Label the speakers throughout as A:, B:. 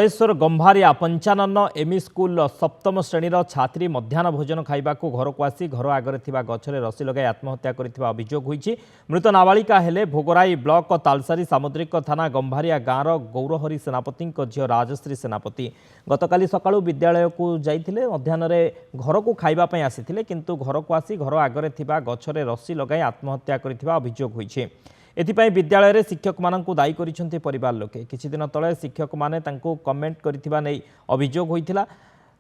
A: Jaleshwar गंभारिया 55 ME school सप्तम श्रेणीर छात्री मध्याह्न भोजन खाइबा घर को आसी घर आगे गछरे रसी लगाई आत्महत्या कर अभियोग होईछि। मृत नाबालिका हेले भोगराई ब्लॉक तालसारी सामुद्रिक थाना गंभारिया गाँवर गौरहरी सेनापति झील राजश्री सेनापति गतकाली सकाळु विद्यालय को जाइथिले मध्याह्न घर को खाइबा पई आसिथिले किंतु घर को आसी घर आगे गछरे रसी लगाई आत्महत्या कर अभियोग होईछि। एथिपाई विद्यालय शिक्षक मानू दायी करिसेंति परिवार लोके। किछि दिन तले शिक्षक माने तांको कमेंट करिथिबा नै अभियोग होइथिला।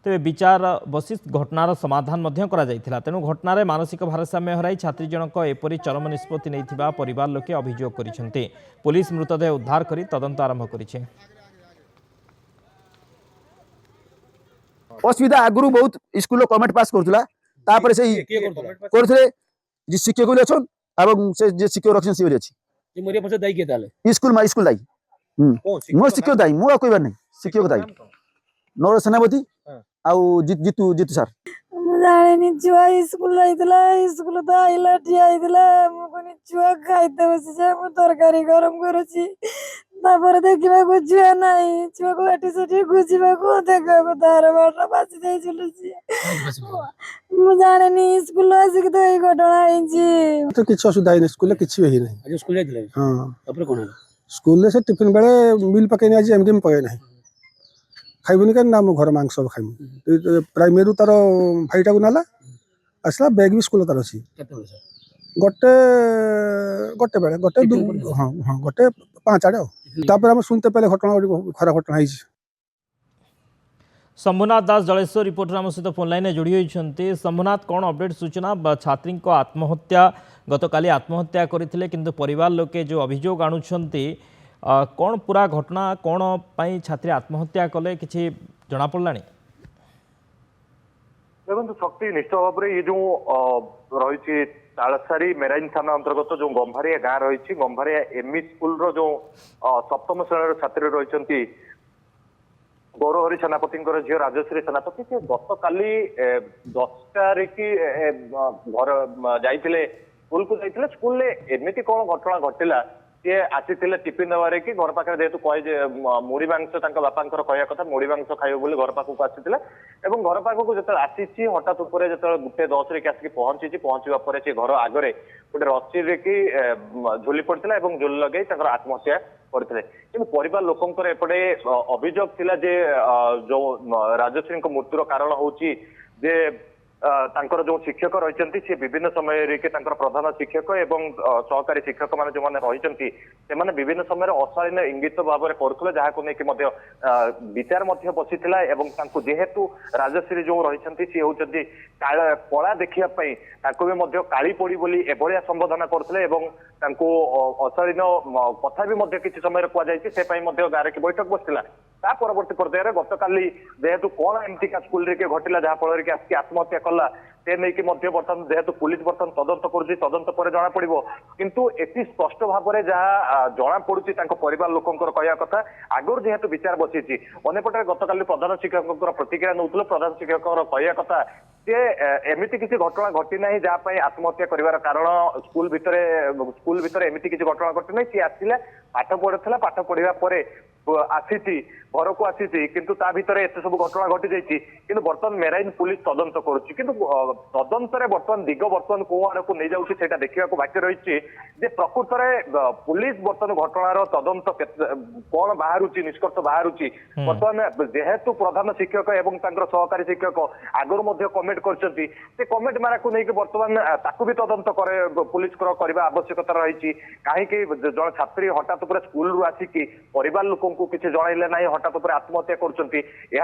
A: तेबे विचार बसी घटनार समाधान मध्य करा जाइथिला। तेणु घटनार मानसिक भारसाम्य हराई छात्री जनक एपरि चरम निष्पत्ति नैथिबा परिवार लोके अभियोग करिसेंति। पुलिस मृतदेह उद्धार करी तदंत आरंभ करिছে।
B: असुविधा आगु बहुत स्कूल कमेंट पास करथुला तापर से करथले जे शिक्षक ले छन एवं से जे शिक्षक रखन से अछि
C: जे मोरिया पछे दाई के ताले
B: स्कूल दाई मो शिक्षक दाई मो कहबार नै शिक्षक दाई नौर सेनापति आउ जीतू सर
D: जाने छुआ स्कूल आइतला स्कूल तो आइला ठी आइतला मो कोनी छुआ खाइते बसी जे मो तरकारी गरम करछि तापर देखिबा को छुआ नाही छुआ को एटी सेठी गुजिबा को देखा को तार बाटा बासी जाई चलुछि मो जाने नी स्कूल आसी के तो ए घटना आइछि
E: तो किछ असुविधा नै स्कूल किछ होई नै
C: आज स्कूल जाइतले। हां तापर कोन
E: स्कूल से टिफिन बेले मिल पके आज एमडी में पके नै खाइबुनी का नाम घर मांस सब खाइबु प्राइमरी तार भाईटा को नाला आसला बैग भी स्कूल तार अछि गोटे गोटे बेले गोटे हां हां गोटे 5 आड़े तापर हम सुनते पहले घटना खराब घटना है।
A: शंभुनाथ दास जलेश्वर रिपोर्टर आम सहित फोन लाइन जोड़ी होती। शंभुनाथ कौन अपडेट सूचना छात्री आत्महत्या गतकाली आत्महत्या करते किंतु परिवार लोके जो अभियोग आणुंट कौन पूरा घटना कौन पाई छात्री आत्महत्या कले किसी जना पड़लानी?
F: देखो शक्ति निश्चित भाव में ये जो रही तालसारी मेराइन थाना अंतर्गत जो गंभारिया गाँ रही गंभारिया एमई स्कूल जो सप्तम श्रेणी छात्री रही गौरहरी सेनापति झील राजश्री सेनापति से गत काली 10टारे कि घर जाइए स्कूल को जाइए स्कूल एमती कौन घटना घटला सी आसी टिफिन देवारे कि घर पाखे जेहतु कहे मुड़ी मांस बापा कहया कथा मुड़ी मांस खाइब बोली घर पाखक आसी घर पाखक जो आसी हठात उपर जो 1:10 आसिक पहुंची पहुंचवा से घर आगे गोटे रसी कि झुली पड़ता और झुली लगे आत्महत्या करते कि परिवार लोकंर एपटे अभियोग थिला जे जो राजश्री मृत्युर कारण होची जे तांकर जो शिक्षक रही सी विभिन्न समय प्रधान शिक्षक एवं सहकारी शिक्षक मान जो मैंने रही से विभिन्न समय अशालीन इंगित भाव में करुले जहाँ नहीं विचार बसी जेहेतु राजश्री जो रही सी हूँ कला देखापी काली पड़ी बोली एभलिया संबोधन करते अशालीन कथा भी किसी समय कहुई गाँव की बैठक बसला परवर्ती पर्यायर गत काली जेहेतु कौन एमती स्कूल घटला जहाँफल कि आत्महत्या कला से नहीं बर्तमान जेहेतु पुलिस बर्तमान तदंत करुँच तदंत पर जना पड़ किंतु एति स्पष्ट भाव में जहाँ जना पड़ुची परिवार लोकंर कहया कथा आगुर जेहेतु विचार बसी अंपटे गत काली प्रधान शिक्षक प्रतिक्रिया नौले प्रधान शिक्षक कहया कथा सी एमती किसी घटना घटी ना जहाँ आत्महत्या कर कारण स्कूल भितर एमती किसी घटना घटी ना सी आसला पाठ पढ़ुला पाठ पढ़ा आसी घर को आसी किंतु ता भीतर एत सब घटना घटी जाइए कि बर्तमान मेराइन पुलिस तदंत करुच्ची कि तदंत बर्तमान दिग बर्तमान कौ आड़ को नहीं जाऊँगी से देखा बाकी रही प्रकृत में पुलिस बर्तमान घटनार तदंत कौन बाहर निष्कर्ष बाहर बर्तमान जेहेतु प्रधान शिक्षक एवं सहकारी शिक्षक आगुरी कमेंट कर कमेंट मारा को लेकिन बर्तमान ताकू भी तदंत पुलिस करवा आवश्यकता रही कहीं जन छात्री हठात स्कूल रू आसिक परिवार लोक किसी जनइले ना हठात आत्महत्या कर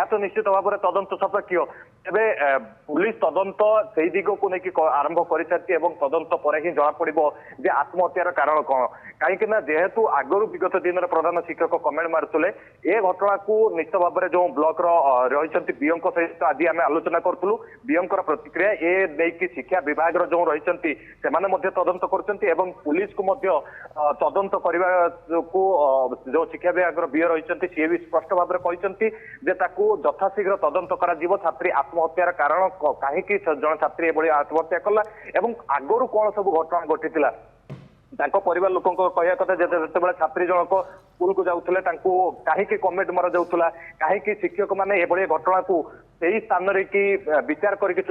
F: तो निश्चित भाव में तदंत सापेक्ष तेरे पुलिस तदंत से दिग को लेकिन आरंभ कर सारी तदंत पर ही जना पड़ आत्महत्यार कारण कौन कहीं जेहेतु आगु विगत दिन प्रधान शिक्षक कमेंट मारुले ए घटना को निश्चित भाव में जो ब्लॉक रही बीओ सहित आज आम आलोचना करूँ बीओ प्रतिक्रिया ए नहीं शिक्षा विभाग जो रही से तदंत कर पुलिस को तदंत करने को जो शिक्षा विभाग बीओ रही सी भी स्पष्ट भाव में कहते यथाशीघ्र तदंत करा छात्री आत्महत्यार कारण कहीं जन छात्री एभली आत्महत्या कला आगुरी कौन सब घटना घटी ତାଙ୍କ ପରିବାର ଲୋକଙ୍କ କହିବା କଥା ଯେତେବେଳେ ଛାତ୍ରୀ ଜଣକ ସ୍କୁଲକୁ ଯାଉଥିଲେ ତାଙ୍କୁ କାହିଁକି କମେଣ୍ଟ ମରା ଯାଉଥିଲା, କାହିଁକି ଶିକ୍ଷକ ମାନେ ଏଭଳି ଘଟଣାକୁ ସେଇ ସ୍ଥାନରେ କି ବିଚାର କରିକି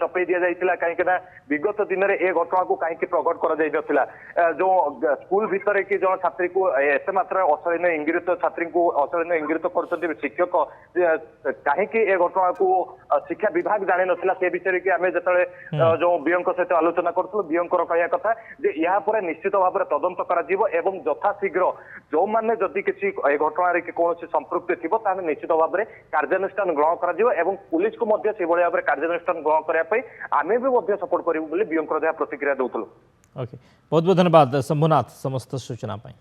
F: ଚପେଇ ଦିଆଯାଇଥିଲା, କାହିଁକି ନା ବିଗତ ଦିନରେ ଏ ଘଟଣାକୁ କାହିଁକି ପ୍ରଘଟ କରାଯାଇ ନଥିଲା। ଯୋଉ ସ୍କୁଲ ଭିତରେ କି ଜଣେ ଛାତ୍ରୀକୁ ଏତେ ମାତ୍ରାରେ ଅଶାଳୀନ ଇଙ୍ଗିତ ଛାତ୍ରୀଙ୍କୁ ଅଶାଳୀନ ଇଙ୍ଗିତ କରୁଛନ୍ତି ଶିକ୍ଷକ, କାହିଁକି ଏ ଘଟଣାକୁ ଶିକ୍ଷା ବିଭାଗ ଜାଣିନଥିଲା ସେ ବିଷୟରେ କି ଆମେ ଯେତେବେଳେ ଯୋଉ ବିଓଙ୍କ ସହିତ ଆଲୋଚନା କରୁଥିଲୁ, ବିଓଙ୍କର କହିବା କଥା ଯେ ଏହା ପରେ ନିଶ୍ଚିତ ଭାବରେ ତଦନ୍ତ କରାଯିବ ଏବଂ ଯଥାଶୀଘ୍ର ଯୋଉମାନେ ଯଦି କିଛି ଏ ଘଟଣାରେ କି କୌଣସି ସମ୍ପୃକ୍ତି ଥିବ ତାହେଲେ ନିଶ୍ଚିତ ଭାବରେ କାର୍ଯ୍ୟାନୁଷ୍ଠାନ ଗ୍ରହଣ କରାଯିବ ଏବଂ ପୁଲିସକୁ ମଧ୍ୟ ସେଭଳି ଭାବରେ କାର୍ଯ୍ୟାନୁଷ୍ଠାନ ଗ୍ରହଣ କରିବା ପାଇଁ ଆମେ ବି ମଧ୍ୟ ସପୋର୍ଟ କରିବୁ ବୋଲି ବିଓଙ୍କର ଯାହା ପ୍ରତିକ୍ରିୟା ଦଉଥିଲୁ।
A: ओके बहुत बहुत धन्यवाद शंभुनाथ समस्त सूचना पाई।